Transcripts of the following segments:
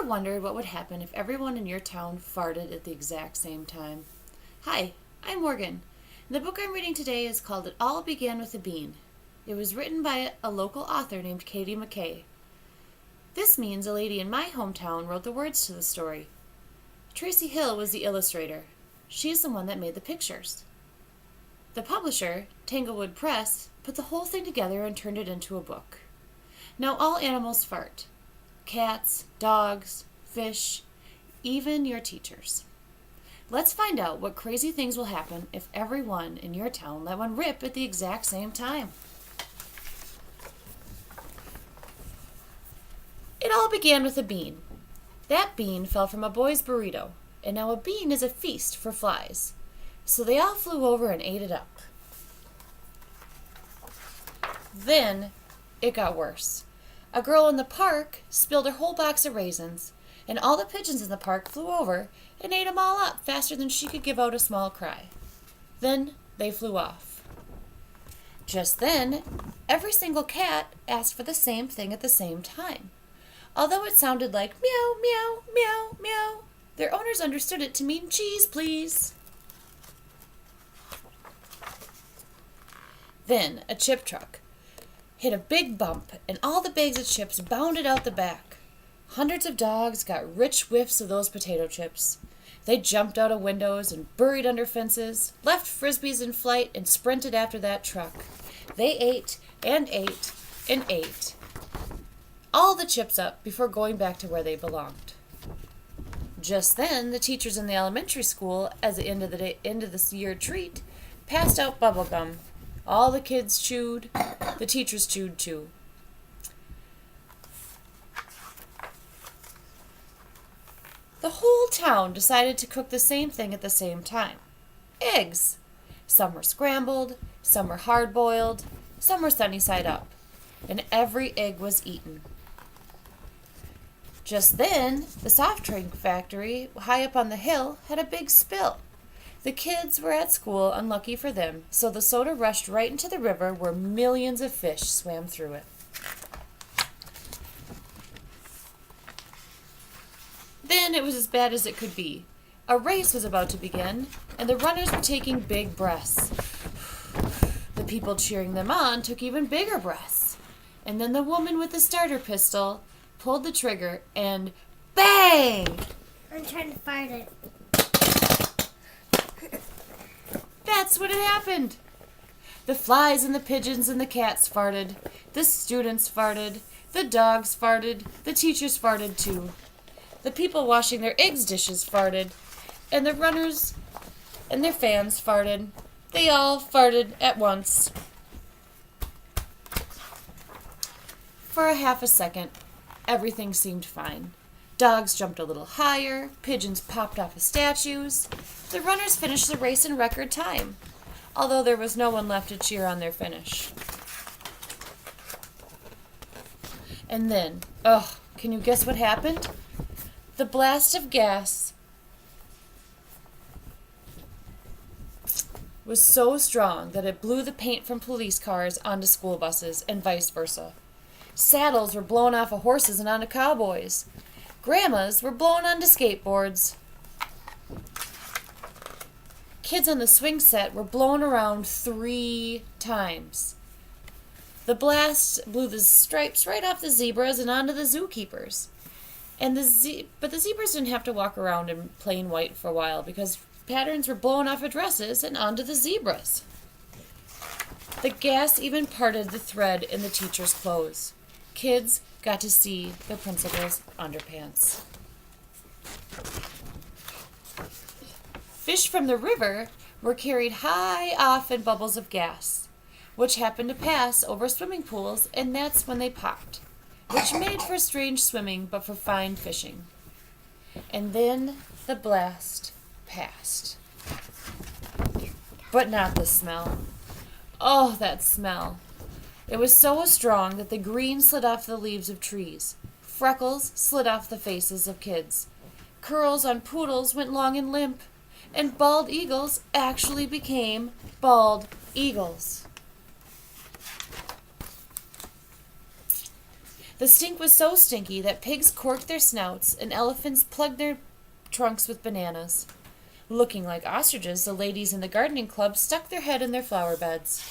wondered what would happen if everyone in your town farted at the exact same time? Hi, I'm Morgan. The book I'm reading today is called It All Began with a Bean. It was written by a local author named Katie McKay. This means a lady in my hometown wrote the words to the story. Tracy Hill was the illustrator. She's the one that made the pictures. The publisher, Tanglewood Press, put the whole thing together and turned it into a book. Now all animals fart. Cats, dogs, fish, even your teachers. Let's find out what crazy things will happen if everyone in your town let one rip at the exact same time. It all began with a bean. That bean fell from a boy's burrito, and now a bean is a feast for flies. So they all flew over and ate it up. Then it got worse. A girl in the park spilled her whole box of raisins, and all the pigeons in the park flew over and ate them all up faster than she could give out a small cry. Then they flew off. Just then, every single cat asked for the same thing at the same time. Although it sounded like meow, meow, meow, meow, their owners understood it to mean cheese, please. Then a chip truck hit a big bump, and all the bags of chips bounded out the back. Hundreds of dogs got rich whiffs of those potato chips. They jumped out of windows and buried under fences, left frisbees in flight, and sprinted after that truck. They ate and ate and ate all the chips up before going back to where they belonged. Just then, the teachers in the elementary school, as the end of this year treat, passed out bubble gum. All the kids chewed. The teachers chewed too. The whole town decided to cook the same thing at the same time. Eggs. Some were scrambled, some were hard-boiled, some were sunny side up, and every egg was eaten. Just then, the soft drink factory high up on the hill had a big spill. The kids were at school, unlucky for them, so the soda rushed right into the river where millions of fish swam through it. Then it was as bad as it could be. A race was about to begin, and the runners were taking big breaths. The people cheering them on took even bigger breaths. And then the woman with the starter pistol pulled the trigger and bang! I'm trying to fart it. That's what had happened. The flies and the pigeons and the cats farted. The students farted. The dogs farted. The teachers farted too. The people washing their eggs dishes farted. And the runners and their fans farted. They all farted at once. For a half a second, everything seemed fine. Dogs jumped a little higher, pigeons popped off of statues. The runners finished the race in record time, although there was no one left to cheer on their finish. And then, can you guess what happened? The blast of gas was so strong that it blew the paint from police cars onto school buses and vice versa. Saddles were blown off of horses and onto cowboys. Grandmas were blown onto skateboards. Kids on the swing set were blown around 3 times. The blast blew the stripes right off the zebras and onto the zookeepers. But the zebras didn't have to walk around in plain white for a while because patterns were blown off of dresses and onto the zebras. The gas even parted the thread in the teacher's clothes. Kids got to see the principal's underpants. Fish from the river were carried high off in bubbles of gas, which happened to pass over swimming pools, and that's when they popped, which made for strange swimming but for fine fishing. And then the blast passed. But not the smell. Oh, that smell. It was so strong that the green slid off the leaves of trees. Freckles slid off the faces of kids. Curls on poodles went long and limp. And bald eagles actually became bald eagles. The stink was so stinky that pigs corked their snouts and elephants plugged their trunks with bananas. Looking like ostriches, the ladies in the gardening club stuck their head in their flower beds.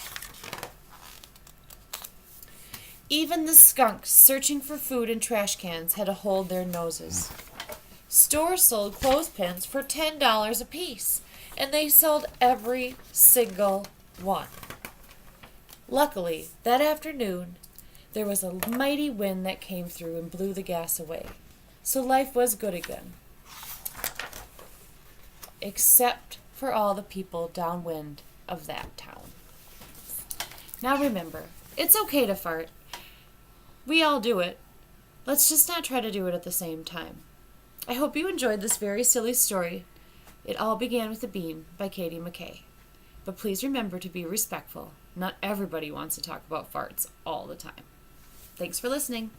Even the skunks, searching for food in trash cans, had to hold their noses. Stores sold clothespins for $10 apiece, and they sold every single one. Luckily, that afternoon, there was a mighty wind that came through and blew the gas away, so life was good again. Except for all the people downwind of that town. Now remember, it's okay to fart. We all do it. Let's just not try to do it at the same time. I hope you enjoyed this very silly story. It All Began with a Bean by Katie McKay. But please remember to be respectful. Not everybody wants to talk about farts all the time. Thanks for listening.